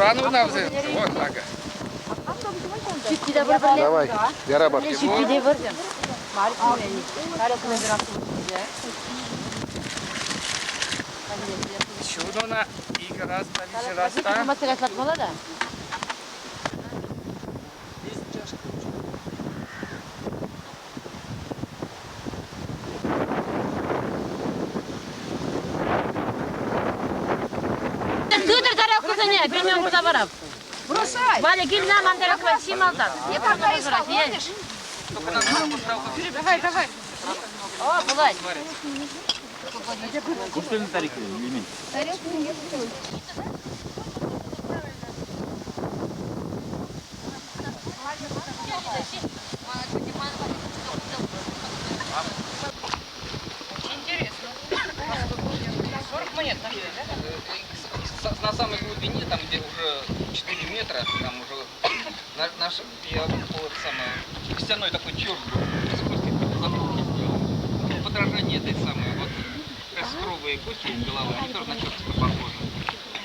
Буранову надо взять. Вот так. Давай, я рабат. Чудо-на игра раста. Берем куда бараб. Бросай. Валя, гель нам антараква, сималдан. Я пока искал, видишь? Давай, давай. О, Булать. Купили на тарелке, лимит. Тарелку нет. Интересно. 40 монет нашли, да? На самой глубине, там где уже 4 метра, там уже наш, я был самое, костяной такой черт был, подражание этой самой, вот суровые кости из головы, они тоже на черт похожи.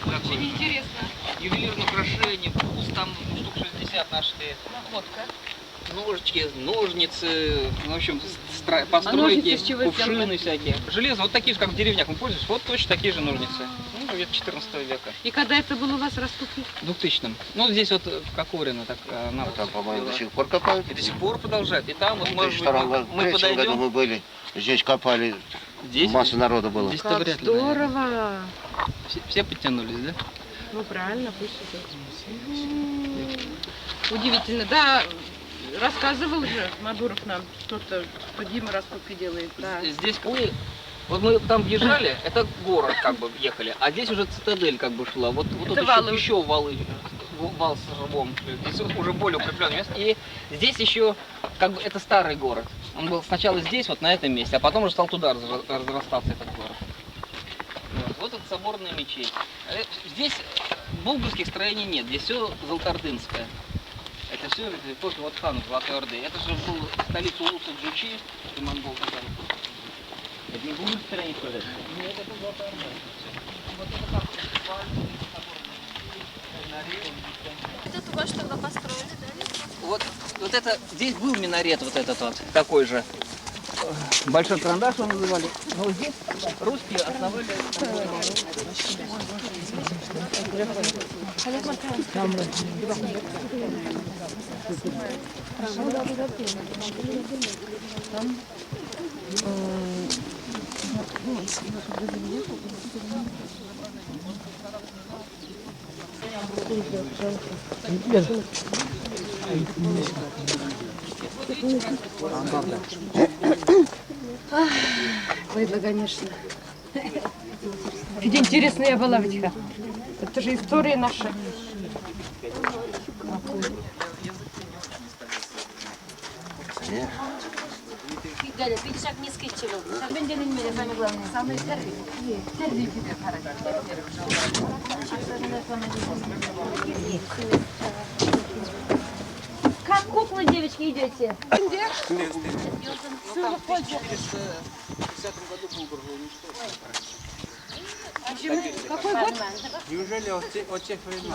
Очень интересно. Ювелирные украшения, вкус там штук 60 нашли. Находка. Ножички, ножницы, в общем, постройки, кувшины всякие. Железо, вот такие же, как в деревнях мы пользуемся, вот точно такие же ножницы. Ну, где-то 14 века. И когда это было у вас раскопки? В 2000-м. Ну, здесь вот в Кокорино, так, Там, по-моему, до сих пор копают. и до сих пор продолжают. И там, вот, может быть, В мы 2003 году подойдем. мы были, здесь копали, Здесь? масса народу было. Здесь-то Как вряд ли, наверное. здорово! Все подтянулись, да? Ну правильно, пусть идет. Удивительно, да. Рассказывал же Мадуров нам, что Дима раскопки делает. Да. Здесь вот мы там въезжали, это город как бы ехали, а здесь уже цитадель как бы шла. Вот тут еще валы, вал с рвом. Здесь уже более укрепленное место. И здесь еще как бы это старый город. Он был сначала здесь, вот на этом месте, а потом уже стал туда разрастаться этот город. Вот это соборная мечеть. Здесь булгарских строений нет, здесь все золотоордынское. Это все после вот хана Золотой Орды. Это же был столица улуса Джучи и монгол казали. Это не будет строение, что ли? Нет, это Золотая Орда. Вот это как Этот ваш тогда построили, да? вот это, здесь был минарет вот этот вот, такой же. Большой карандаш его называли. Но здесь русские основали. Было, конечно. Ведь интересная была ведь. Это же история наша. Дядя, видишь, как не скидчивал. Так będzie на mnie, самое главное. Самое первое. Первый тебе Как куклы, девочки, идете? Где? Ссылка в Польшу. Какой год? Неужели от тех времен?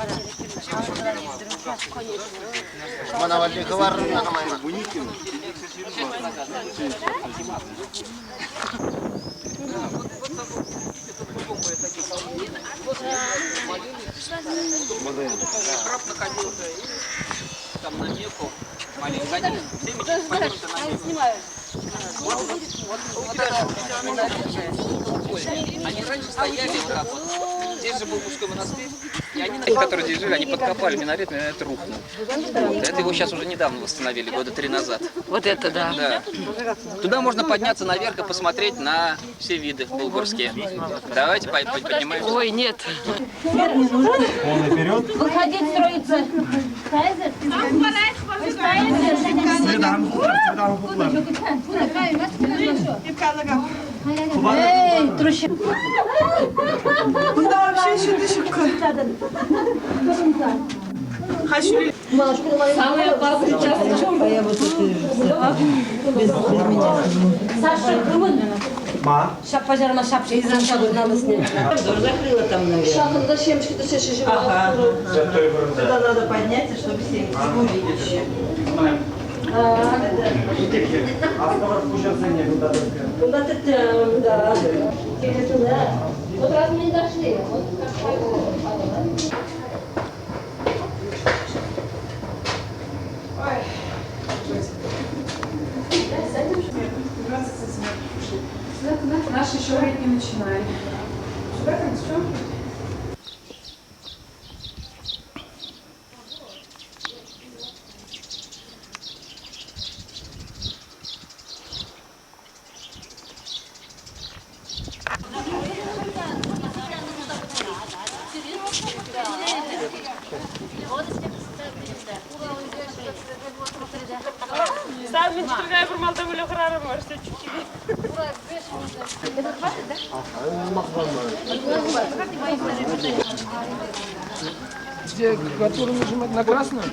Храм находился там на Меху. Маленький. Все мечети повернуты на Меху. Вот это они раньше стояли вот так вот. Здесь же был мужской монастырь. И они, которые здесь жили, они подкопали минарет рухнул. Вот. Это его сейчас уже недавно восстановили, года 3 назад. Вот это да. Да. Туда можно подняться наверх и посмотреть на все виды булгарские. Давайте поднимаемся. Ой, нет. Полный вперед. Выходить строиться. Эй, трущик. Bunda bir şey şimdi şıkkı. Haşuri. Самый опасный участок. А я вот это без меня. Саша, Крымын. Шапка на шапке, из-за шапки надо снять. Закрыла там, наверное. Шапку до семечки, до шеи живот. Ага. Туда надо подняться, чтобы семечки увидеть. Куда-то там, да. Вот раз мы не дошли, вот как Наши еще говорить не начинали. Сюда там все? Сами другая формата были храра, можете чуть-чуть. Где, которую нажимать на красную?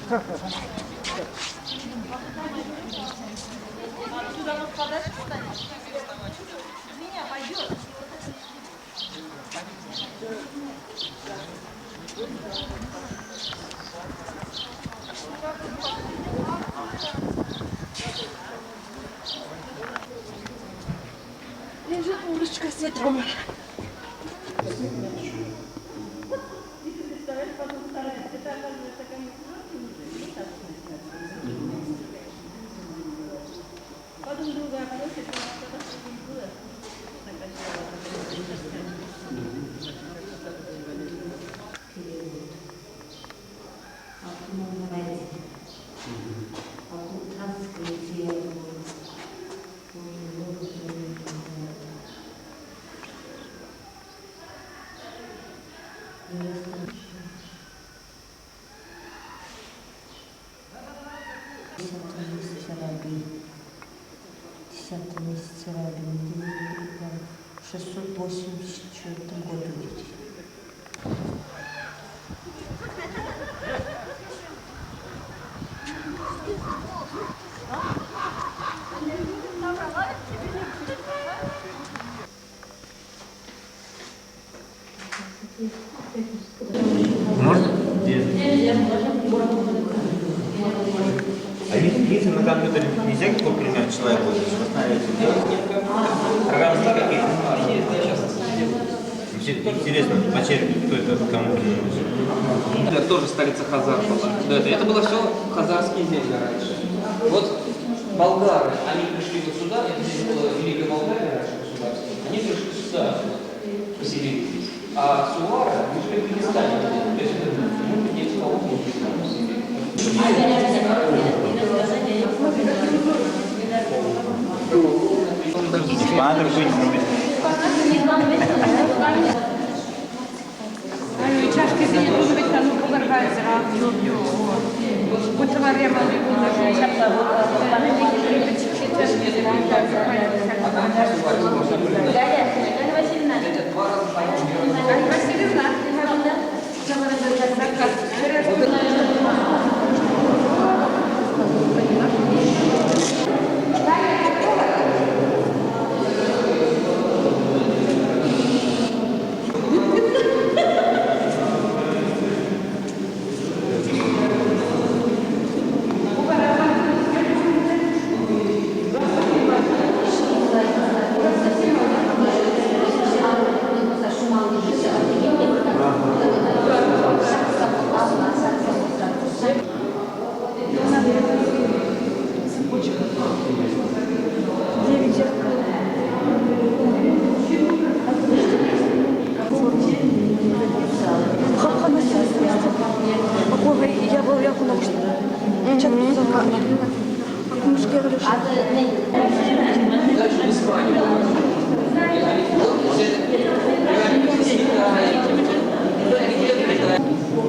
лежит улочка с ветром. Месяца Рабин, в 684 году видели. А видите, на компьютере нельзя какой пример человека восстановить? Программы никаких. Интересно, почерпнуть, кто это, кому принадлежит. Это тоже столица Хазар была. Это было все хазарские земли раньше. Вот болгары, они пришли вот сюда, это здесь было Великая Болгария раньше государство, они пришли сюда, поселились здесь. А сувары, они жили в Киргизстане. То есть это, может быть, есть половину поселили. Испанцы какой-нибудь рубит. Чашки зеленые должны быть, там погаргается. Будь товарем,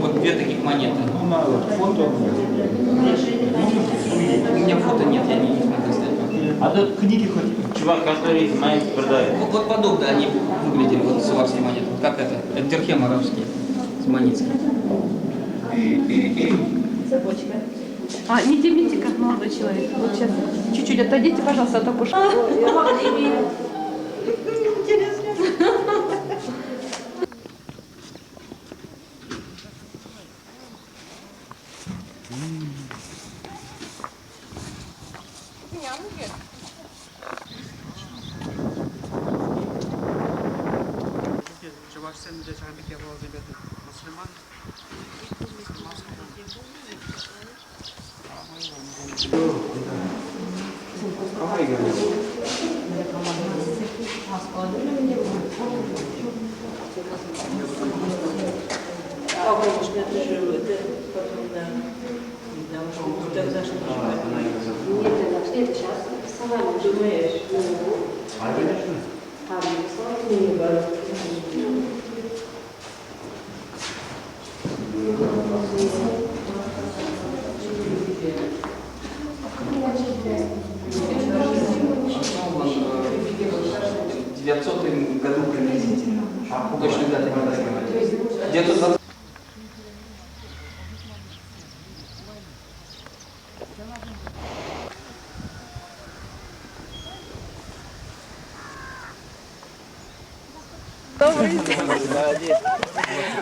Вот две таких монеты. Фото. У меня фото нет, я не смогу снять. А тут книги хоть чувак, который из Майнц продает. Вот подобно они выглядели, вот суварские монеты. Вот как это? Это дирхем арабский, сманицкий. Цепочка. А, не демите, как молодой человек. Вот сейчас чуть-чуть отойдите, пожалуйста, а то кушать. А, конечно, это же это потом, да. Потому что тогда что Нет, это сейчас сама думаешь, В 900 году приблизительно. Точно даты не знаю. Где-то 20.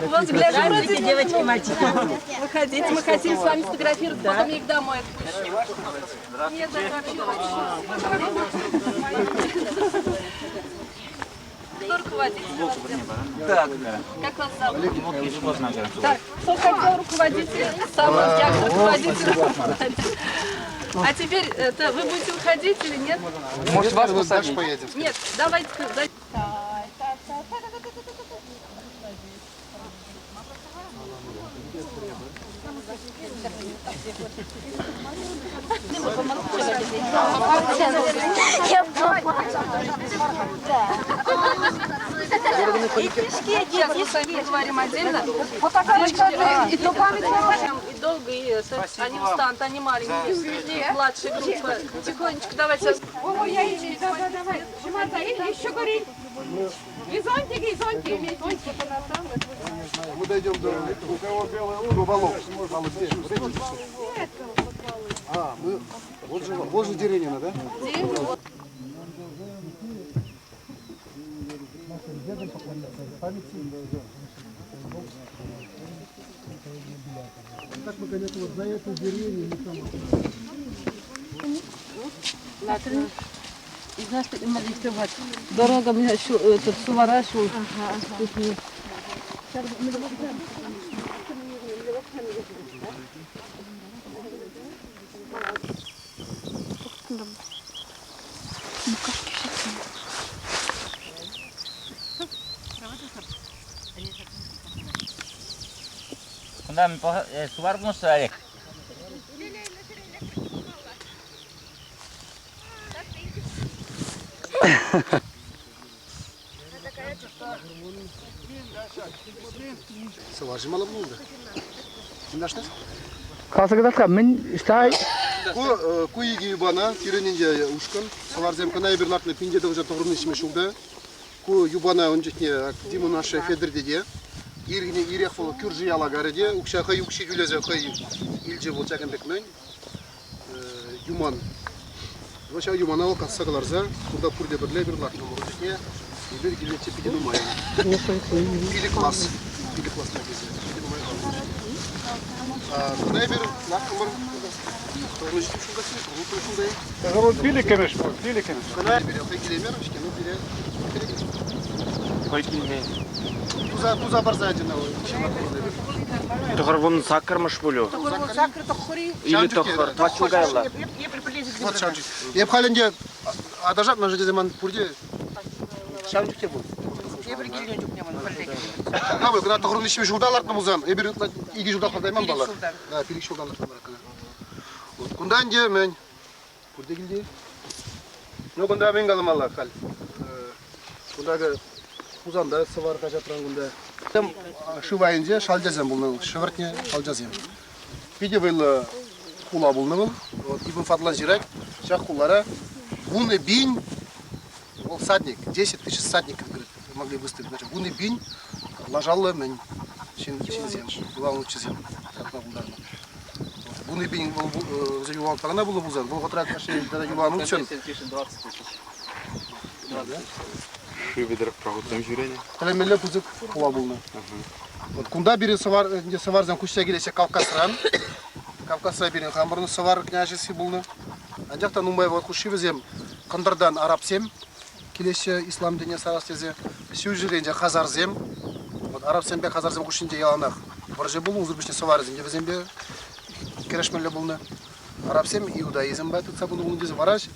У вас гляжу, вроде девочки, мальчики. Выходите, мы хотим с вами сфотографировать, потом я их домой отпущу. Нет, это вообще кто руководитель у вас? Так. Как вас зовут? Так, кто хотел руководителя? Сам я руководитель. А теперь это, вы будете выходить или нет? Может, вас Дальше посадить? поедем. Нет, давайте. Сейчас мы с вами говорим отдельно. И долго, и они устанут, они маленькие, младшая группа. Тихонечко, давайте. Давай. Еще говори. И зонтики. Мы дойдем до... У кого белый лук? Балок. А, мы... Вот же Деренина, да? Так мы, конечно, вот за эту деревню Дорога меня этот суворачивал. Куда мы суваргну сарик? Саважим алабнуда. Нашли? Казахстан мен штай. Куиги юбана, тиренинде ушкан. Саларзем канай берлатны пинде да уже тогрун ишме шулда. Ку юбана онжетне диму наша федердеде. Иргине ирехфол кюржи ялагареде. Укша хай укши юлезе хай илже болчаган бекмен. Юман. Вообще юмана ол кассагаларза. Куда пурде берле берлатны моржетне. Ibir gibi tepki numaya. Pili klas. Pili klas merkezi. Pili numaya kalmış. Kınaya bir nakımır. Torunçtum şurada seni. Torunçtum şurada. Казахстан пили кемеш, пили кемеш. Kınaya bir yapay gidemiyorum işte. Ne bile. Койки не. Tuza barzayacına o. Тохорвон сакармаш болю. Или тохор тачугайла. Вот шанчик. Я в Халенде адажат на zaman purde. Şançuk ya bu. Ha bu kadar tohurun işi şuradalar mı muzan? Bir iki şurada kadar balar. Ha bir şuradan balar. Kundan diye men. Burada geldi. Ne kunda ben kalım Allah kal. Kunda muzanda sıvar kaçatran kunda. Tam şu vayınca şalcazem bulunur. Şıvırtne şalcazem. Bir de böyle kula bulunur. İbn Fadlan Jirak şah kullara. Bunu bin садник, 10 тысяч садников могли выставить. Значит, буны бинь, ложала мен, чинзем, была лучше зем, как на ударно. Буны бинь, за юван погна было бузан, был отряд наши, когда юван учен. 20 тысяч. Шивидер прогудем жюрение. Талемеле пузык хула булны. Вот кунда бери савар зам кушся келесе Кавказран. Кавказа бери хамбарны савар княжеси булны. Анжакта нумбай вот кушивезем Кандардан арабсем. Келесі ислам діне сарастезе сюжеренде Хазарзем, Вот араб сембе казар зем кушинде яланах. Барже булу узурбишне совар земде безембе керешмеле булны. Араб сем иудаизм бат цабулу ундиз вараж.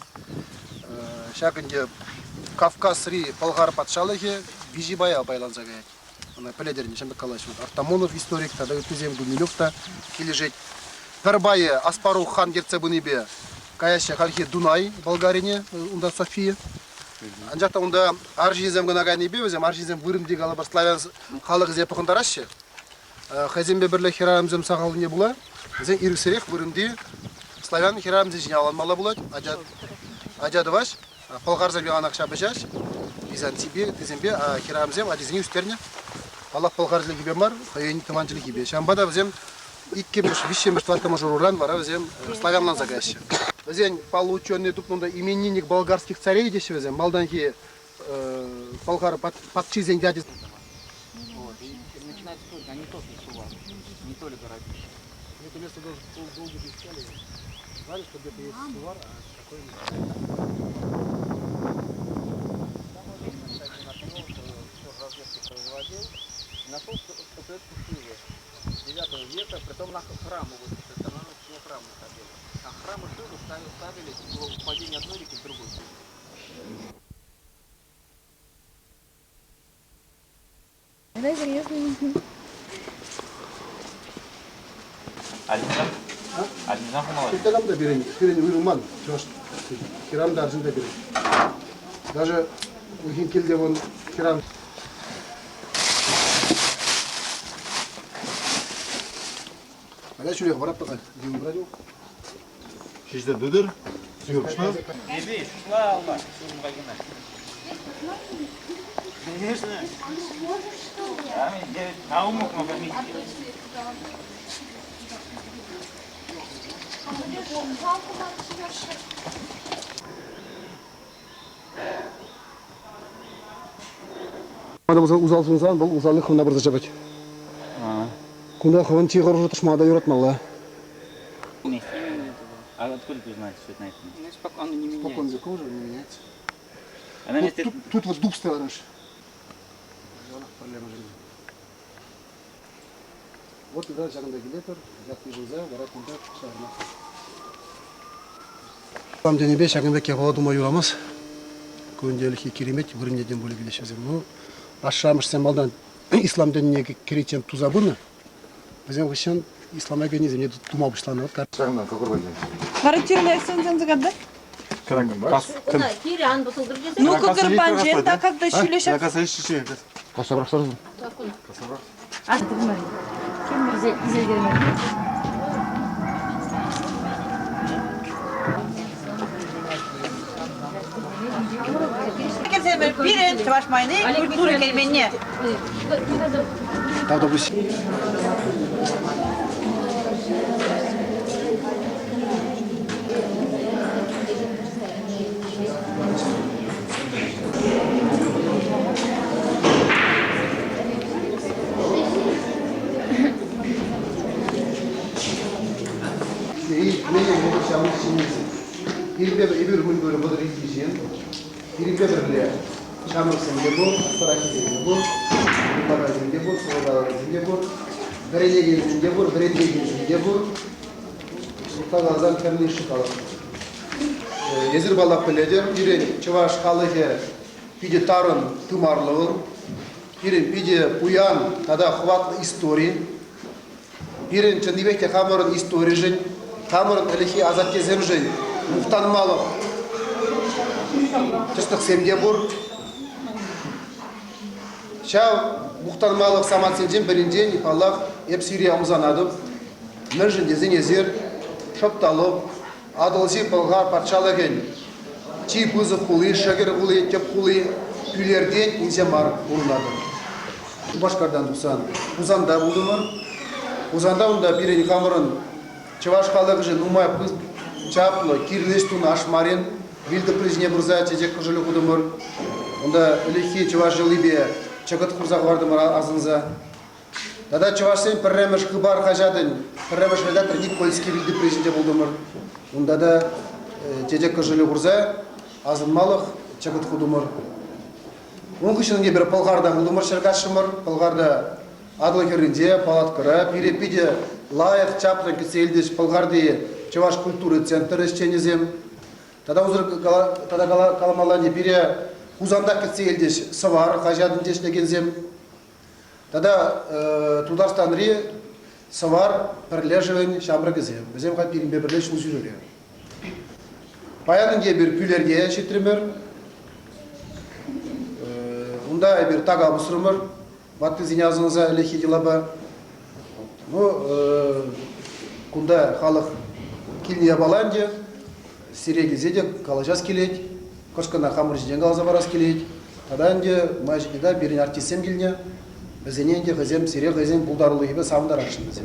Шакынде Кавказ ри Болгар патшалыгы Бижибая байланса гаят. Ана пеледерне шембе калаш. Артамонов историк тада өтүзем Гумилевта кележет. Пербае Аспару хан герцебыныбе Каяща халхи Дунай Болгарине унда София. Анжакта унда аржизем гынагайны бе өзем аржизем вырымди галабар славян халык зе похондарашы. Хазембе бирле хирамзем сагалыне була. Зе ирсерек вырымди славян хирамзе жиналанмала булат. Ажадываш Болгарзем янакша бежаш. Византибе тезембе хирамзем адизни үстерне. Аллах болгарзлыгы бемар, хайни таманчылыгы бе. Шамбада взем иккемеш вишемеш тваркама журуран вара взем славянлан загаща. Взем полученный тут надо именинник болгарских царей здесь взем. Малданки болгары подчизен дяди. Вот, и начинается только, они тоже сувар, не только городище. Это место долго искали. Знали, что где-то есть сувар, а какой-нибудь. Нашел, что это Кушилы 9 века, притом на храму, вот это на всего храма ходили. А храмы Шивы ставили в падение одной реки в другой. Альминах молодец. Хирам да берем, выруман, хирам да арзин да берем. Даже у Хинкельде вон хирам. Hala şuraya varap bakın. Gün bırakıyor. Şişte dödür. Suyu kuşlar. Еби, шла Allah. Конечно. На умок могли. Adam uzalsın zaman bu uzallık hına bir zaçabat. Куда хван тигр уже ташмада юрат мала. А откуда ты знаешь, что это на этом? Ну, спокойно не меняется. Спокойно язык уже не меняется. Она вместе... Тут вот дуб стоял раньше. Вот игра жагындагы летер, жакты жылза, барат мында шаарына. Там денебе жагындагы кала дума юрамыз. Күнделики керемет бир неден бөлүп келишебиз. Ну, ашамыш сен балдан ислам динине киричен тузабыны. Bizden kışın İslam'a gönüzüm, tuma başlanıyor. Şahından kakır bayın. Характирная эксцензия когда? Karangın var. Ну, как горбанжен, так как дощулешек. Nakasa hiç şişe. Kasa bıraksanız mı? Пирен, тваш майны, культура кельменне. Там да bu Езір балақ біледі, бірін чываш халығы пиде тарын тымарлығын, бірін пиде пуян тада хватлы истории, бірін чындибекте хамырын истории жын, хамырын әліхи азатке зем жын, мұқтанмалық, чыстық семде бұр. Шау мұқтанмалық самат сенжен бірінден Аллах еп Сирия ұмзанадып, мір жындезін езер, шопталып, Адылсы Болгар патшалығын, чи пызы құлы, шагыр құлы, теп құлы, күйлерден инсемар ұрынады. Башқардан тұсан, Узанда бұлдымыр. Узанда онда бірін қамырын, чываш қалығы жын ұмай пыз чаплы, кирлестун ашмарин, вилді призне бұрза чезек қыжылы құдымыр. Онда үліхи чываш жылы бе, чағыт құрзақ бардымыр азынза. Тада чывашсен пірремеш қыбар қажадын, пірремеш редактор Никольский вилді призне бұлдымыр. Онда да чезек қыжылы құрза, азынмалық чағыт құдымыр. Он кышын бир палгарда улумар шыргашымыр, палгарда адлы керинде, палаткара, пирепиде лайық чаплын кеселдеш палгарды Чуваш культуры центр исченезем. Тогда каламалане бире узанда кеселдеш савар, хажадын дешлегензем. Тогда Тударстанри савар перлежевен шамрагызем. Безем хай пиринбе бірлеш узюре. Паянын бир пүлерге шетремер. Унда бир тага бусырмыр. Батты зинязыңыза лехи дилаба. Ну, кунда халық килния баланде, сиреги зеде калажас келет, кошкана хамыр жиден галаза барас келет. Таданде майжида бирин артисем келне, безененде газем сире газем булдарлы gibi савындар акшын безем.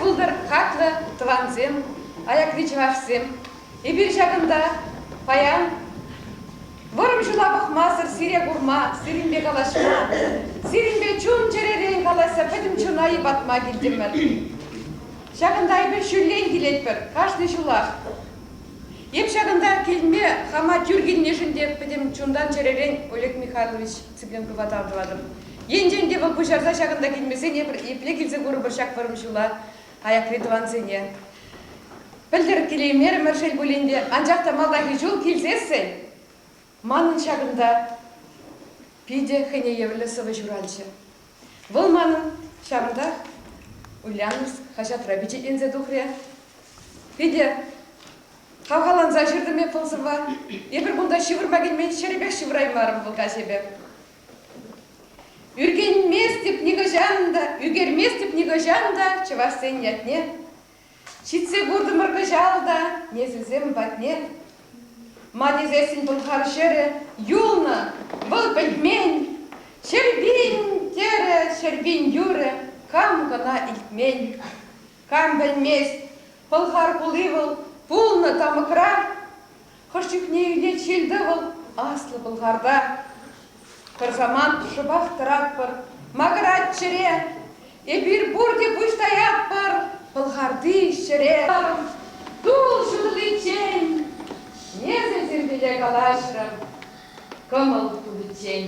Булдар хаклы тыванзем, аякли чавашсем. И бир жагында паян Ворым жулабық масыр сире гурма, сиринбе калашма, сиринбе чун черерен каласа, петім чунайы батма келдімір. Шағында бир шүллен келетпір, каждый жулақ. Еп шағында келме хама тюргенне жінде петім чундан черерен Олег Михайлович Цыпленков аталдыладым. Енженде бұл бұжарза шағында келмесен, епле келсе көрі бір шақ барым жула, аяқлы туансене. Білдіріп келеймер мәршел бөленде, анжақта малдағы жол келсесен, Манын шағында пиде хене евілі сывы журалчы. Бұл манын шағында Ульянус хашат рабичи ензе дұхре. Пиде қавғаланза жүрдіме пылсыва. Ебір бұнда шывырма келмей шеребек шывыраймарым бұл кашебе. Үргенмес деп негожанда, үгермес деп негожанда, чывашсен ятне. Шитсе гурды мырғы жалда, незілзем батне. Мадизесін бұл қаршыры, юлна, бұл білмен, шербин тері, шербин юры, кам ғана илтмен. Кам білмес, бұл қар бұлывыл, пулны тамықра, қыршықне үйле челді бұл, аслы бұл қарда. Қырзаман шыбақ тұрат бір, мағырат шыре, ебір бұрде бұштаят бір, бұл қарды шыре. Дұл жылы чен, Незір зірбеле қалашырым, көміл күлі чен.